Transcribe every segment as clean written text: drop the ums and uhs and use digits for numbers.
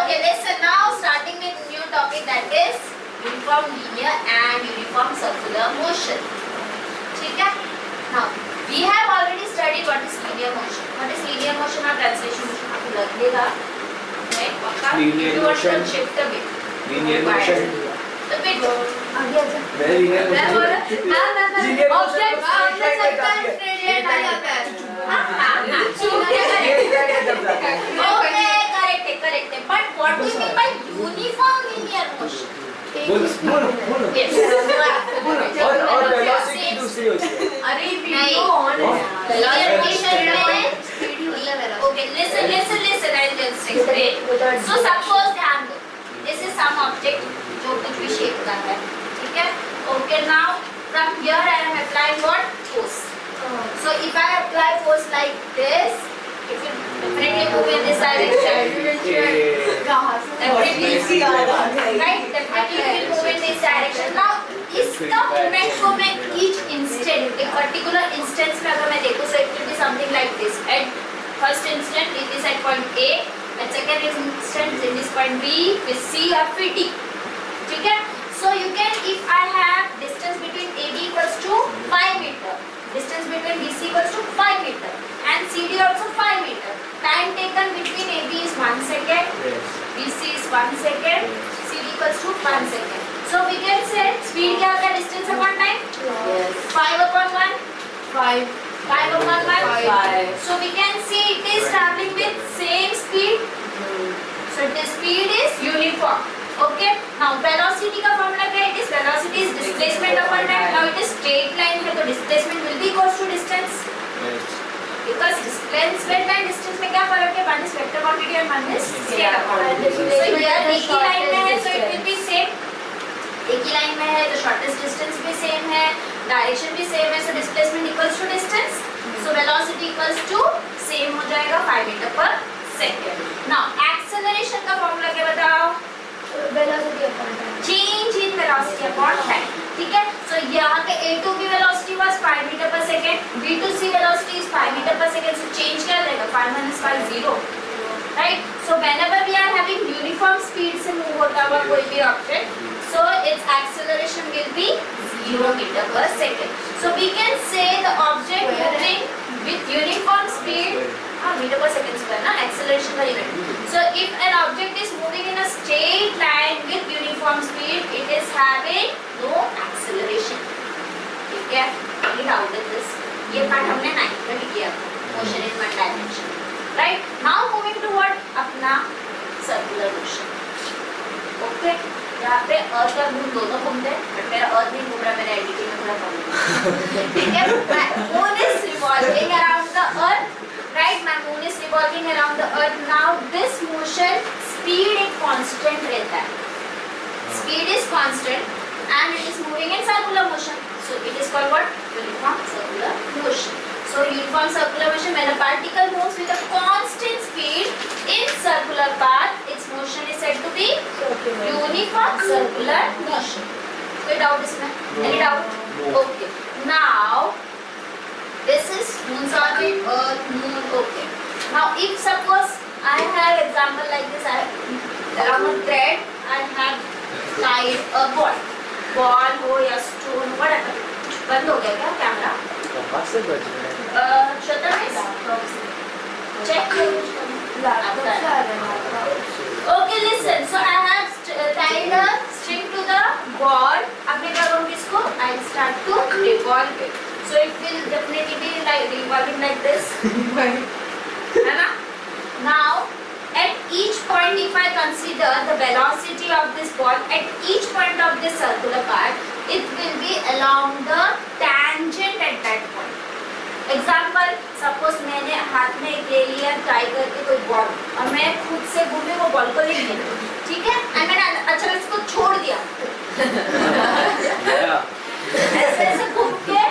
Okay, listen now. Starting with new topic, that is uniform linear and uniform circular motion. ठीक है? Now we have already studied what is linear motion. What is linear motion or translation motion? आपको लगेगा, right? पक्का? Linear You want to motion. shift a bit. Linear motion. तो bit आगे आजा. मैं linear मैं motion. बोला ना Linear motion object को सामने straight सकता है, line करती है. straight line आ जाता है. हाँ. Okay, correct है. But what do you mean by uniform linear motion? बोलो. Yes. और velocity दूसरी होती है. अरे वीडियो ऑन है. Linear motion में okay, listen. I'll just explain. So suppose ध्यान दो. This is some object जो कुछ भी shape का है. ठीक है? Okay, now from here I am applying what? Force. So if I apply force like this, it will definitely move in this direction. Definitely it will move in this direction. Now इसका movement को मैं each instant, एक particular instance में अगर मैं देखूँ, so it will be something like this. At first instant it is at point A, at second instant it is point B, with C or D. ठीक है? So you can, if I have distance between AB equals to 5 meter, distance between BC equals to 5 meter, and CD also 5 meter. Time taken between AB is 1 second, BC is 1 second, CD equals to 1 second. So we can say speed क्या होता है distance upon time? 5 upon 1? 5 upon 1? 5. So we can see it is traveling with same speed. So the speed is uniform. Okay. Now velocity का formula क्या है? It is velocity is displacement upon time. Now it is straight line है तो displacement will be equals to distance. Because displacement and distance में क्या फर्क है? One is vector quantity and one is scalar quantity. So here एक ही line में है so it will be same. एक ही लाइन में है तो shortest distance भी same है, direction भी same है, so displacement equals to distance. So velocity equals to same हो जाएगा 5 meter per second. Now acceleration का formula क्या बताओ? Velocity upon time. Change in velocity upon time. ठीक है? So यहाँ पे A to B velocity was 5 meter per second. B to C velocity is 5 meter per second. So change क्या रहेगा? 5 minus 5 0. Right? So whenever we are having uniform speed से move होता हुआ कोई भी object, so its acceleration will be 0 meter per second. So we can say the object moving with uniform speed. Meter per second square ना acceleration का unit. So if an object is moving in a straight line with uniform speed, it is having no acceleration. ठीक है? Any doubt in this? ये part हमने 9th में भी किया था. Motion in one dimension. Right? Now moving to what? अपना circular motion. Okay? यहाँ पे अर्थ और मून दोनों घूमते हैं, बट मेरा अर्थ नहीं घूम रहा, मेरे एडिटिंग में थोड़ा प्रॉब्लम है. ठीक है? Moon is revolving around the earth. Right, my moon is revolving around the earth. Now this motion speed एक constant रहता है. Speed is constant and it is moving in circular motion. So it is called what? Uniform circular motion. So uniform circular motion, when a particle moves with a constant speed in circular path, its motion is said to be uniform circular motion. कोई doubt इसमें? Any doubt? Okay. Now this is moon's orbit, earth, moon, okay. Now if suppose I have example like this, around a thread I have tied a ball हो या stone, whatever. बंद हो गया क्या camera? Shutter में check. Okay, listen. So I have tied a string to the ball. अब मैं क्या करूँगी इसको? I'll start to revolve it. So it will definitely be like revolving like this. है ना? Now at each point, if I consider the velocity of this ball at each point of this circular path, it will be along the tangent at that point. Example, suppose मैंने हाथ में एक ले लिया tie करके कोई ball और मैं खुद से घूमे वो बॉल को ले लिया, ठीक है? और मैंने अच्छा इसको छोड़ दिया. ऐसे घूम के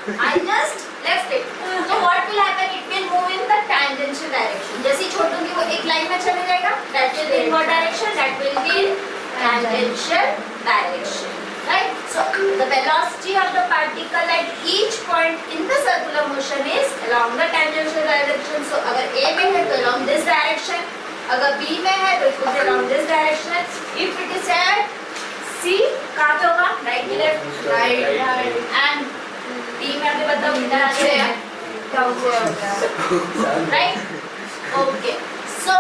I just left it. So what will happen? It will move in the tangential direction. जैसे ही छोड़ूंगी वो एक लाइन में चले जाएगा. That will be in what direction? That will be in tangential direction. Right? So the velocity of the particle at each point in the circular motion is along the tangential direction. So अगर A में है तो along this direction, अगर B में है तो it will be along this direction. If it is at C, कहाँ पे होगा? Right to left. Right. And D में अभी बताओ किधर आ जाएगा? Right? Okay. So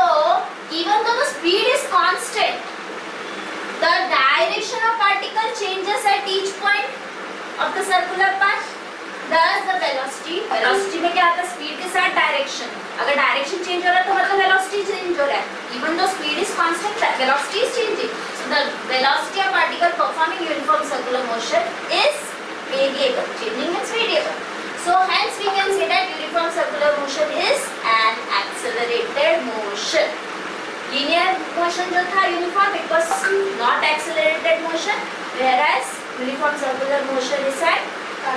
even though the speed is constant, the direction of particle changes at each point of the circular path. Thus the velocity में क्या आता है? स्पीड के साथ डायरेक्शन. अगर डायरेक्शन चेंज हो रहा है तो मतलब वेलोसिटी चेंज हो रहा है. Even though speed is constant, velocity is changing. So the velocity of particle performing uniform circular motion is variable. Changing means variable. So hence we can say that uniform circular motion is an accelerated motion. Linear motion जो था uniform, it was not accelerated motion, whereas uniform circular motion is an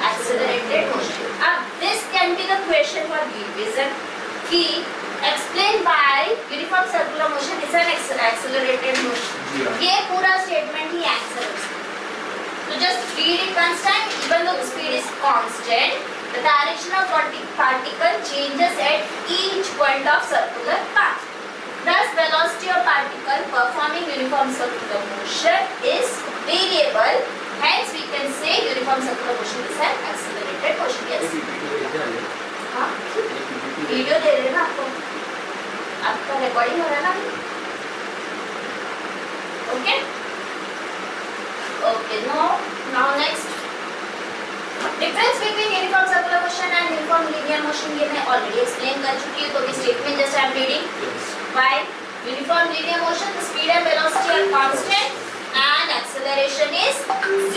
accelerated motion. अब this can be the question for revision कि explain why uniform circular motion is an accelerated motion. ये पूरा statement ही answer है उसका. So just read it once time. Even though the speed is constant, the direction of particle changes at each point of circular path. Thus, velocity of particle performing uniform circular motion is variable. Hence, we can say uniform circular motion is an accelerated motion. Yes. हाँ? Video दे रहे ना आपको. आपका recording हो रहा है ना? Okay. Okay. Now next. Difference between uniform circular motion and uniform linear motion ये मैं already explain कर चुकी हूँ. तो भी statement just I am reading. By uniform linear motion, the speed and velocity are constant and acceleration is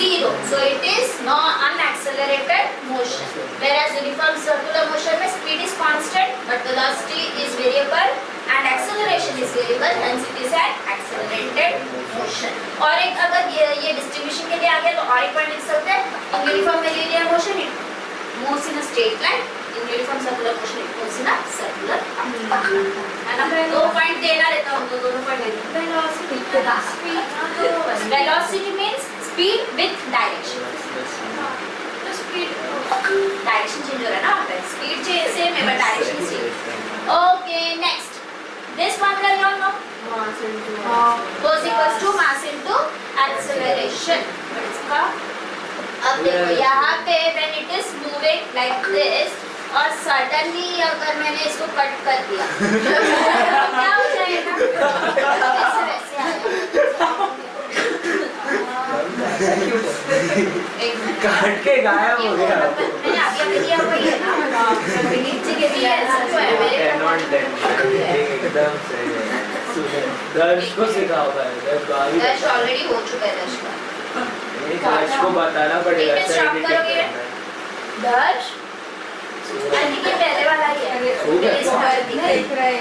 zero. So it is not unaccelerated motion. Whereas uniform circular motion में speed is constant but velocity is variable and acceleration is variable. Hence it is an accelerated motion. और एक अगर ये distribution के लिए आ गया तो और एक point लिख सकते हैं. In uniform linear motion it moves in a straight line. In uniform circular motion it moves in a circular path. है ना? दो point देना रहता हूँ तो दोनों point देना. Velocity means speed with direction. तो speed direction change हो रहा है ना? Speed change same है but direction change. Okay, next. This formula you all know. Force equals to mass into acceleration. But इसका अब देखो यहाँ पे when it is moving like this और सडनली अगर मैंने इसको कट कर दिया क्या हो जाएगा? ऐसे वैसे काट के गायब हो गया. मैंने आगे दिया वही है ना. नीचे के दिया एकदम सही है. दर्श को सिखा होगा. दर्श ऑलरेडी हो चुका है. दर्श का दर्श को बताना पड़ेगा. दर्श आई थिंक ये पहले वाला ही है. दिख रहा है.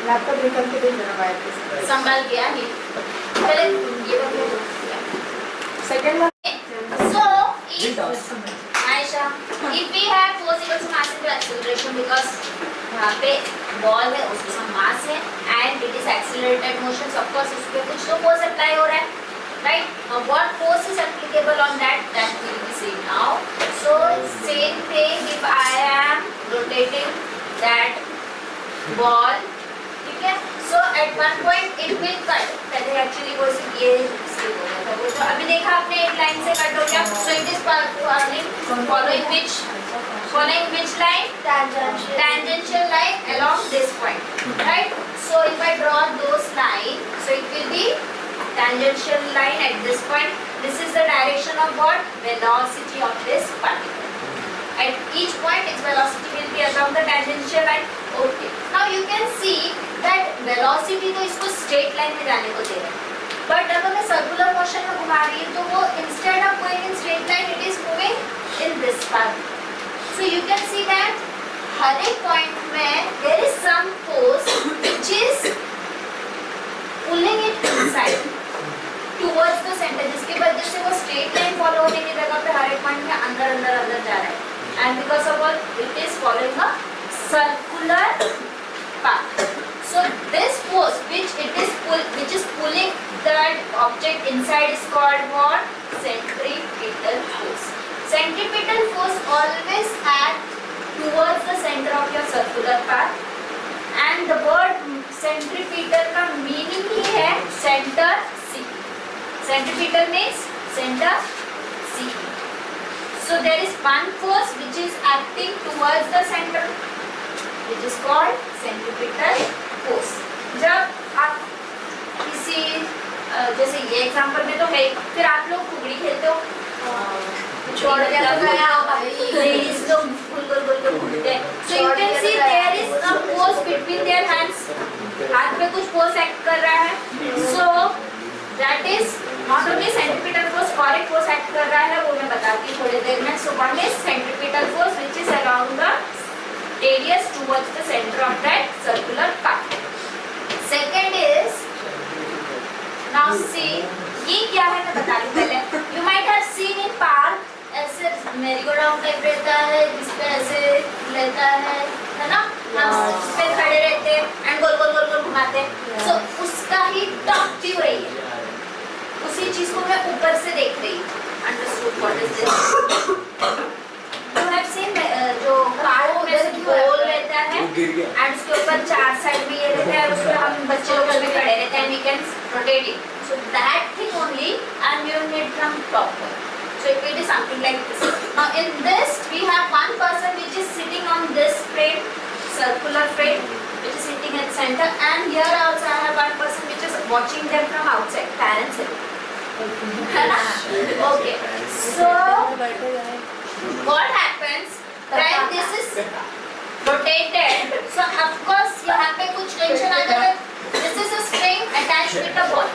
लैपटॉप निकल के देख लेना बाहर से. संभाल गया नहीं पहले ये वाला second one. So Aisha, if we have force equal to mass into acceleration because यहाँ पे बॉल है उसके साथ मास है and it is accelerated motion, so of course उस पे कुछ तो force apply हो रहा है, right? Now what force is applicable on that we will see now. So same thing if I am rotating that ball, ठीक है? So at one point it will cut. पहले actually वो सिर्फ ये skip हो गया था. वो तो अभी देखा आपने एक लाइन से कट हो गया. So it is following which line? Tangential line along this point, right? So if I draw those lines, so it will be tangential line at this point. This is the direction of what? Velocity of this particle. At each point its velocity will be along the tangential line. Okay. Now you can see that velocity तो इसको straight line में जाने को दे रहा है. But अगर मैं circular motion में घुमा रही हूँ तो वो instead of going in straight line it is moving in this path. So you can see that हर एक point में there is some force which is pulling it inside towards the center, जिसकी वजह से वो straight line follow होने की जगह पे हर एक point में अंदर जा रहा है. And because of all it is following a circular path. So this force which is pulling that object inside is called what? Centripetal force. Centripetal force always act towards the center of your circular path, and the word centripetal का meaning ही है center seeking. Centripetal means center seeking. So there is one force which is acting towards the center, which is called centripetal force. जब आप किसी जैसे ये example में तो है, फिर आप लोग कुगड़ी खेलते हो, लेडीज लोग गोल गोल गोल गोल घूमते हैं. So you can see there is a force between their hands. हाथ में कुछ force act कर रहा है. So that is not only centripetal force, और एक force act कर रहा है, वो मैं बताती हूँ थोड़ी देर में. So one is centripetal force which is along the radius towards the center of that circular path. Second is, now see, ये क्या है मैं बता दूँ पहले. You might have seen in park ऐसे merry-go-round टाइप रहता है जिसपे ऐसे रहता है ना, हम उस पे खड़े रहते हैं एंड गोल गोल गोल गोल घुमाते हैं. So उसका ही टॉप व्यू रही है, उसी चीज को मैं ऊपर से देख रही हूँ. Understood what is this? You have seen जो कार में से गोल रहता है एंड उसके ऊपर चार साइड में ये रहता है, और उसपे हम बच्चे लोग भी खड़े रहते हैं, we can rotate it. So that thing only I'm viewing it from top. So it will be something like this. Now in this we have one person which is sitting on this frame, circular frame, which is sitting at center, and here also I have one person which is watching them from outside, parents. है ना? Okay. So what happens when this is rotated? So of course यहाँ पे कुछ tension आ जाता है. This is a string attached with a ball.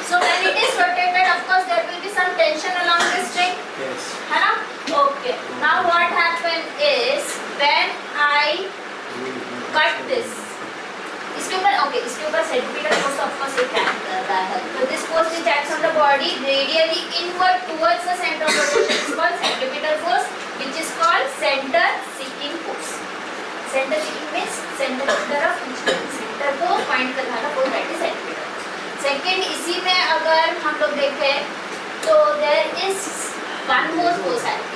So when it is rotated, of course there will be some tension along this string. Yes. है ना? Okay. Now what happens is when I cut this, इसके ऊपर okay, इसके ऊपर centripetal force of course it acts कर रहा है. So this force which acts on the body radially inward towards the center of rotation is called centripetal force, which is called center seeking force. Center seeking means center की तरफ center को point करने वाला force, that is centripetal. Second, इसी में अगर हम लोग देखें तो there is one more force acting.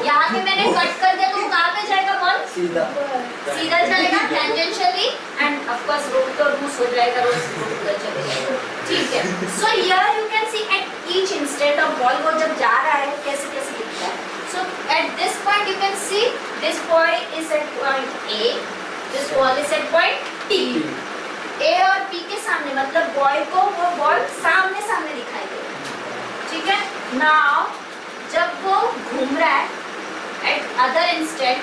यहाँ पे मैंने कट कर दिया तो वो कहाँ पे जाएगा बॉल? सीधा जाएगा tangentially, and of course road तो लूज हो जाएगा, रोड उधर चलेगा. ठीक है. So here you can see at each instant of ball वो जब जा रहा है कैसे कैसे दिखता है. So at this point you can see this boy is at point A, this ball is at point T. A और P के सामने, मतलब बॉय को वो बॉल सामने सामने दिखाई दे रहा है. ठीक है. Now जब वो घूम रहा है at other instant,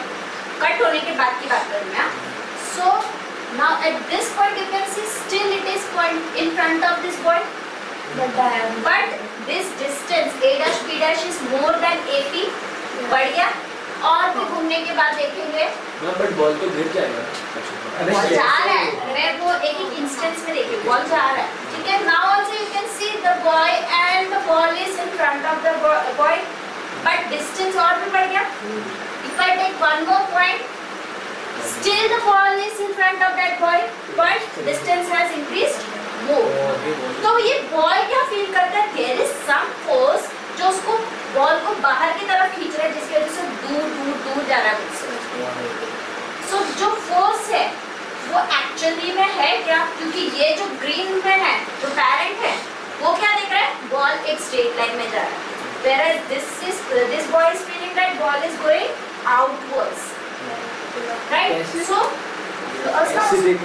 कट होने के बाद की बात कर रही हूँ. So now at this point you can see still it is point in front of this boy, but this distance A dash B dash is more than AP. बढ़िया. और फिर घूमने के बाद देखेंगे बट बॉल तो गिर जाएगा. बॉल जा रहा है, मैं वो एक एक इंस्टेंस में देखिए बॉल जा रहा है. ठीक है. Now also you can see the boy and the ball is in front of the boy, but distance और भी बढ़ गया. If I take one more point, still the ball is in front of that boy, but distance has increased more. तो ये boy क्या feel करता है? There is some force जो उसको बॉल को बाहर की तरफ खींच रहा है, जिसकी वजह से दूर दूर दूर जा रहा है मुझसे. सो जो फोर्स है वो एक्चुअली में है क्या? क्योंकि ये जो ग्रीन में है, जो पेरेंट है, वो क्या देख रहा है? बॉल एक स्ट्रेट लाइन में जा रहा है. Whereas this boy is feeling that ball is going outwards, right? So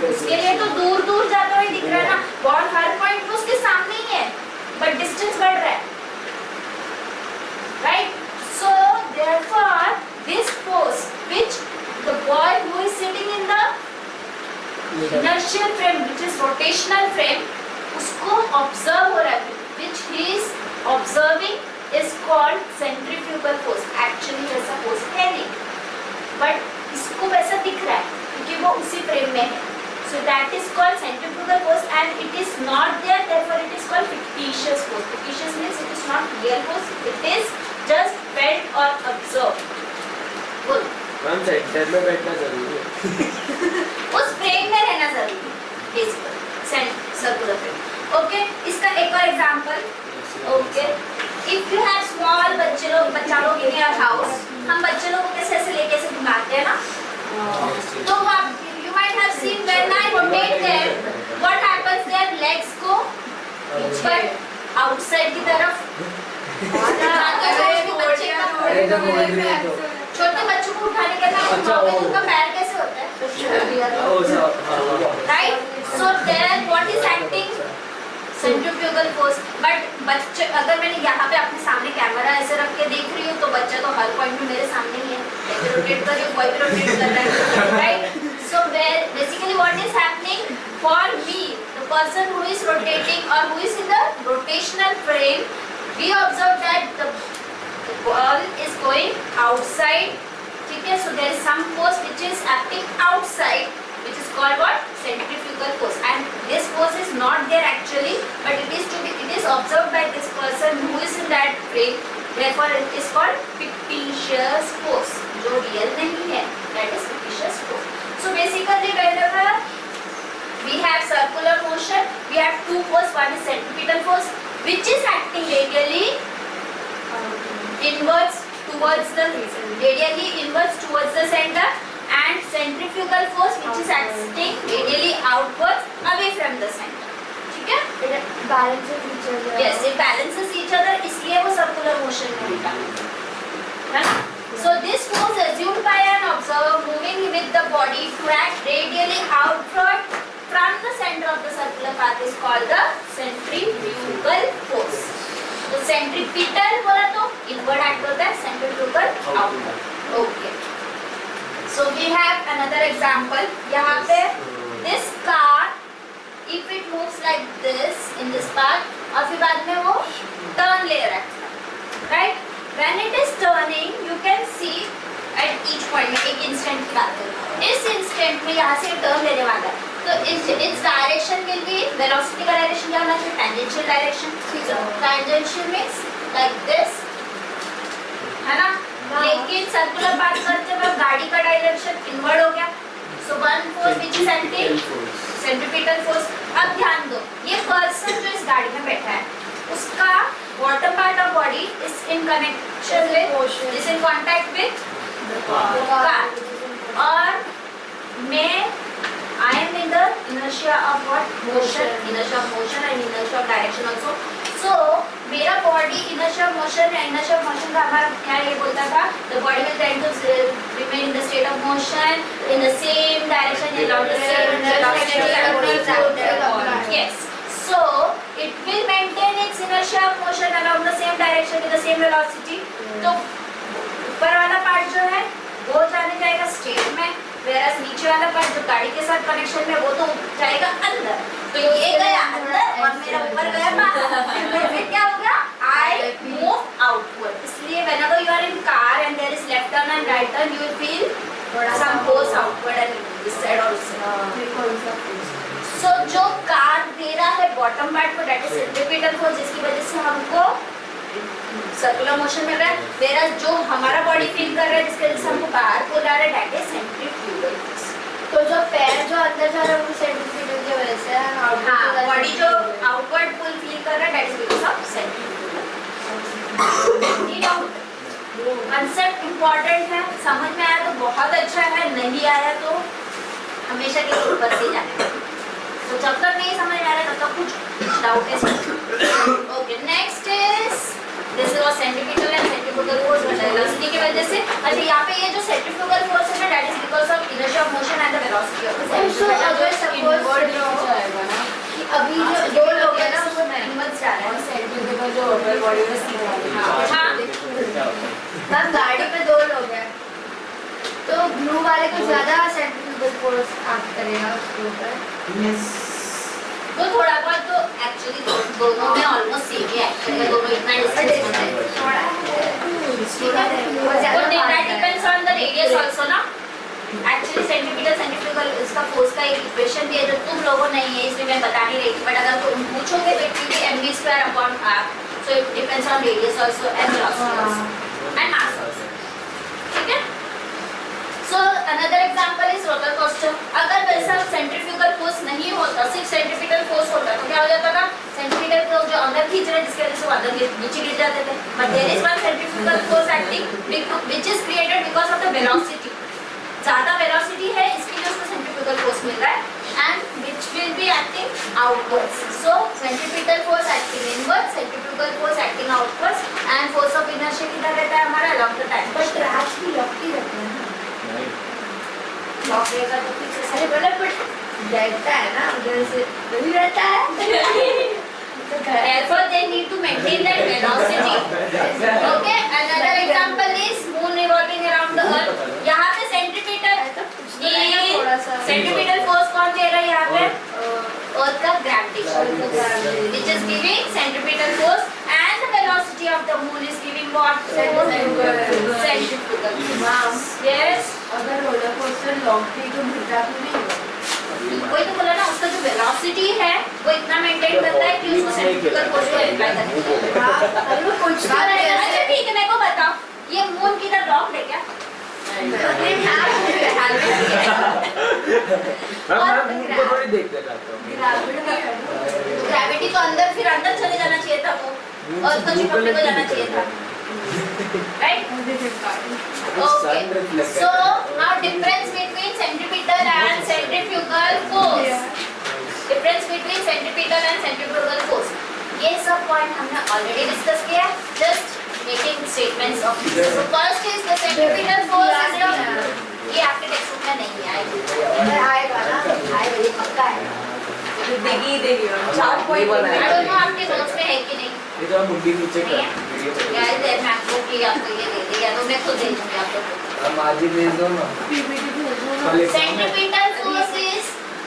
उसके लिए तो दूर दूर जाता हुआ दिख रहा है ना. बॉल हर पॉइंट पे उसके सामने ही है, बट डिस्टेंस बढ़ रहा है, right? So therefore this force which the boy who is sitting in the inertial frame, which is rotational frame, उसको observe हो रहा है, which he is observing is called centrifugal force. Actually वैसा force है नहीं, but इसको वैसा दिख रहा है क्योंकि वो उसी फ्रेम में है. So that is called centrifugal force, and it is not there, therefore it is called fictitious force. Fictitious means it is not real force, it is just felt or observed. Good. Ma'am centre में बैठना जरूरी है. उस frame में रहना जरूरी है, basically circular frame. Okay. इसका एक और example. Okay. If you have small बच्चा लोग इन योर हाउस, हम बच्चे लोगों को कैसे ऐसे लेके ऐसे घुमाते हैं ना, तो आप you might have seen when I rotate them what happens, their legs go ऊपर आउटसाइड की तरफ। छोटे बच्चों को उठाने के लिए उनका पैर कैसे होता है, right? So there what is acting centrifugal force. But बच्चे, अगर मैंने यहाँ पे अपने सामने कैमरा ऐसे रख के देख रही हूँ तो बच्चा तो हर पॉइंट में मेरे सामने ही है, ऐसे रोटेट कर रही हूँ, कोई भी रोटेट कर रहा है, right? So where basically what is happening for me, the person who is rotating और who is in the rotational frame, we observe that the ball is going outside, ठीक है? So there is some force which is acting outside, which is called what? Centrifugal force. And this force is not there actually, but it is observed by this person who is in that frame. Therefore, it is called fictitious force, जो real नहीं है. That is fictitious force. So basically, whenever we have circular motion, we have two force. One is centripetal force, which is acting radially inwards towards the center, and centrifugal force which is acting radially outwards away from the center, ठीक है? balances each other. Yes, it balances each other, इसलिए वो circular motion में होता है ना? So this force assumed by an observer moving with the body to act radially outward from the center of the circular path is called the centrifugal force. तो centripetal बोला तो inward act होता है, centrifugal outward. Okay, so we have another example. यहाँ पे this car, if it moves like this in this path और फिर बाद में वो टर्न ले रहा है, right? When it is turning you can see at each point में, एक इंस्टेंट की बात करें, इस इंस्टेंट में यहाँ से टर्न लेने वाला है तो its direction will be, velocity का डायरेक्शन क्या होना चाहिए? Tangential direction. Tangential means like this, है ना? लेकिन सर्कुलर पाथ करते वक्त गाड़ी का डायरेक्शन इनवर्ड हो गया। So one force which is acting centripetal force. अब ध्यान दो, ये पर्सन जो इस गाड़ी में बैठा है उसका bottom part of body is in connection with, is in contact with car, और मैं I am in the inertia of what? Motion. Inertia of motion and inertia of direction also. So मेरा body inertia of motion या inertia of motion का हमारा क्या ये बोलता था? The body will tend to remain in the state of motion in the same direction along the same velocity. Yes. So it will maintain its inertia of motion along the same direction with the same velocity. तो ऊपर वाला part जो है वो जाने जाएगा state में, whereas नीचे वाला पार्ट जो गाड़ी के साथ कनेक्शन में वो तो जाएगा अंदर। तो ये गया अंदर और मेरा ऊपर गया बाहर। फिर क्या हो गया? I move outward. इसलिए whenever you are in car and there is left turn and right turn, you will feel some force outward and this side also. So जो कार दे रहा है बॉटम पार्ट को, that is centripetal force, जिसकी वजह से हमको circular motion मिल रहा है, whereas जो हमारा बॉडी फील कर रहा है जिसके वजह से हमको बाहर को ला रहा है, that is centrifugal force। तो जो पैर जो अंदर जा रहा है वो सेंट्रीफ्यूगल की वजह से है, हाँ, बॉडी जो आउटवर्ड पुल फील कर रहा है that is because of centrifugal। Concept important है, समझ में आया तो बहुत अच्छा है, नहीं आया तो हमेशा के लिए ऊपर से जाना है। तो जब तक नहीं समझ में आ रहा तब तक कुछ डाउट है। Okay, next is this was centripetal and centrifugal force velocity की वजह से। अच्छा, यहाँ पे ये जो सेंट्रीफ्यूगल फोर्स है ना, that is because of inertia of motion and the velocity of the कि अभी जो दो लोग हैं ना वो हिम्मत जा रहा है, सेंट्रीफ्यूगल जो अपर बॉडी में सीधा है। हां, हम गाड़ी में दो लोग हैं तो ब्लू वाले को ज्यादा सेंट्रीफ्यूगल फोर्स एक्ट करेगा उसके ऊपर। यस, तो थोड़ा बहुत तो एक्चुअली दोनों में ऑलमोस्ट सेम ही एक्ट करेगा, दोनों इतना डिस्टेंस में थोड़ा है, depends on the radius also ना। एक्चुअली सेंट्रीपिटल इसका फोर्स का एक इक्वेशन भी है जो तुम लोगों ने नहीं है इसलिए मैं बता नहीं रही थी, बट अगर तुम पूछोगे तो it will be mv²/r, so it depends on radius also and velocity also and mass also, ठीक है? So another example is roller coaster. अगर वैसा सेंट्रीफ्यूगल फोर्स नहीं होता, सिर्फ सेंट्रीपिटल फोर्स होता, तो क्या हो जाता था? सेंट्रीपिटल फोर्स जो अंदर खींच रहे हैं, जिसके वजह से वो अंदर नीचे गिर जाते थे. But there is one centrifugal force acting which is created because of the velocity. ज़्यादा velocity है, इसके लिए उसको centrifugal force मिल रहा है, and which will be acting outwards. So centripetal force acting inwards, centrifugal force acting outwards, and force of inertia किधर रहता है हमारा? Along the time. But trash भी लॉक ही रहता है ना। लॉक रहेगा तो फिर से अरे मतलब बट रहता है ना, उधर से वही रहता है। therefore they need to maintain that velocity. Okay, another example is moon revolving around the earth. यहाँ पे सेंट्रीपिटल फोर्स कौन दे रहा है यहाँ पे? अर्थ का gravitation, which is giving centripetal force, and the velocity of the moon is giving what? Centrifugal force. Yes. अगर roller coaster lock भी तो गिरता तो नहीं होगा। कोई तो बोला ना, उसका जो वेलोसिटी है वो इतना मेंटेन करता है कि उसको सेंट्रीफ्यूगल फोर्स को अप्लाई करना है। हाँ, अरे वो कुछ बात है। अच्छा ठीक है, मेरे को बताओ, ये मून की तरह लॉक है क्या? उनको थोड़ी देखते जाते हो। ग्रेविटी तो अंदर फिर अंदर चले जाना चाहिए था वो, और उसको चिपकने को जाना चाहिए था, right? Okay, so now difference between centripetal and centrifugal force. Difference between centripetal and centrifugal force, ये सब पॉइंट हमने ऑलरेडी डिस्कस किया है. Just making statements of. So first is the centripetal force is the, ये आपके text book में नहीं आएगा, आएगा ना, आएगा, ये पक्का है। देगी 4 पॉइंट आई डोंट नो आपके नोट्स में है कि नहीं. ये तो मुंडी नीचे कर यार देर मैं आपको कि आपको ये दे दे, या तो मैं खुद दे दूंगी आपको. हम आज ही भेज दो ना। Centripetal force is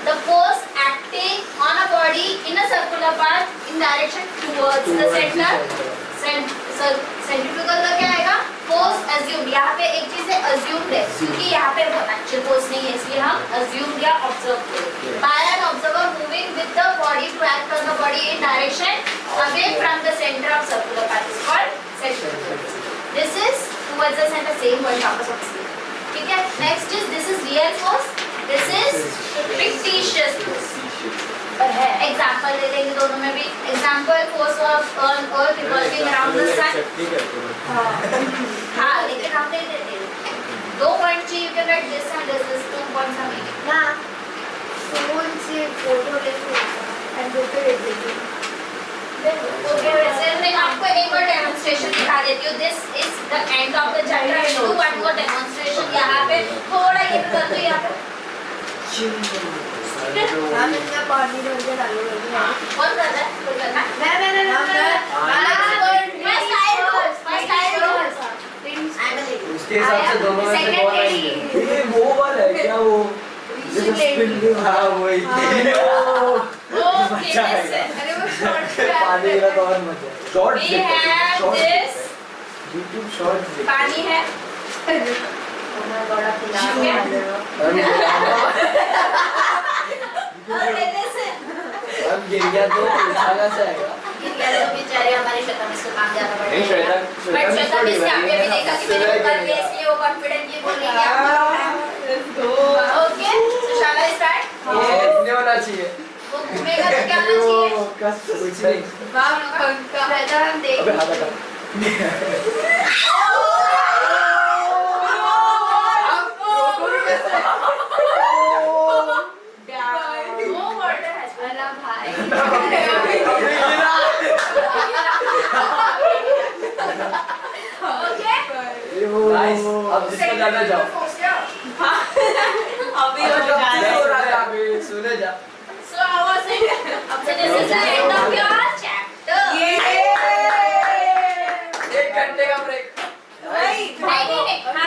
the force acting on a body in a circular path in direction towards the center. Centrifugal का क्या आएगा? Force assumed. यहाँ पे एक चीज है assumed है, क्योंकि यहाँ पे वो एक्चुअल फोर्स नहीं है, इसलिए हम assumed या observe करेंगे. By an observer moving with the body to act on the body in direction away from the center of circular path is called centrifugal force. This is towards the center, same word आपस में इसलिए. ठीक है? Next is this is real force. This is fictitious force. पर है example ले लेंगे दोनों में भी. Example force of earth revolving around the sun. हाँ लेकिन हम नहीं देते. 2 पॉइंट चाहिए, you can write this and this 2 points हमें ना फोन से फोटो लेके एंड फोटो ले देंगे. ओके, वैसे मैं आपको एक और डेमोंस्ट्रेशन दिखा देती हूँ. This is the end of the chapter. I do one more demonstration. यहाँ पे थोड़ा ये भी कर दो. यहाँ पे हम इतना पानी में उधर डालो लगे. कौन कर रहा है? कोई करना है? उसके हिसाब से दोनों में से कौन आएंगे? ये वो वाला है क्या? वो हाँ वही. अरे वो शॉर्ट पानी का तो और मजा. Short We have this. YouTube short. पानी है. बड़ा अब गिर गया तो उछाला से आएगा. तो बेचारे हमारे श्वेता मिस को काम ज्यादा बढ़ नहीं गया. श्वेता बट श्वेता मिस ने आपने भी देखा कि मैंने वो कर लिया, इसलिए वो कॉन्फिडेंटली बोल रही है. Okay, so shall I start? ये इतने होना चाहिए. वो घूमेगा तो क्या होना चाहिए? कस कुछ नहीं. श्वेता हम देख. अबे हाथ हटा. No water has been. अला भाई. Okay? Nice. अब जिसको जाना जाओ. अभी हो जाए. हो रहा है अभी. सुने जा. So how was it? So this is the end of your chapter. ये 1 घंटे का ब्रेक. नहीं, नहीं, नहीं.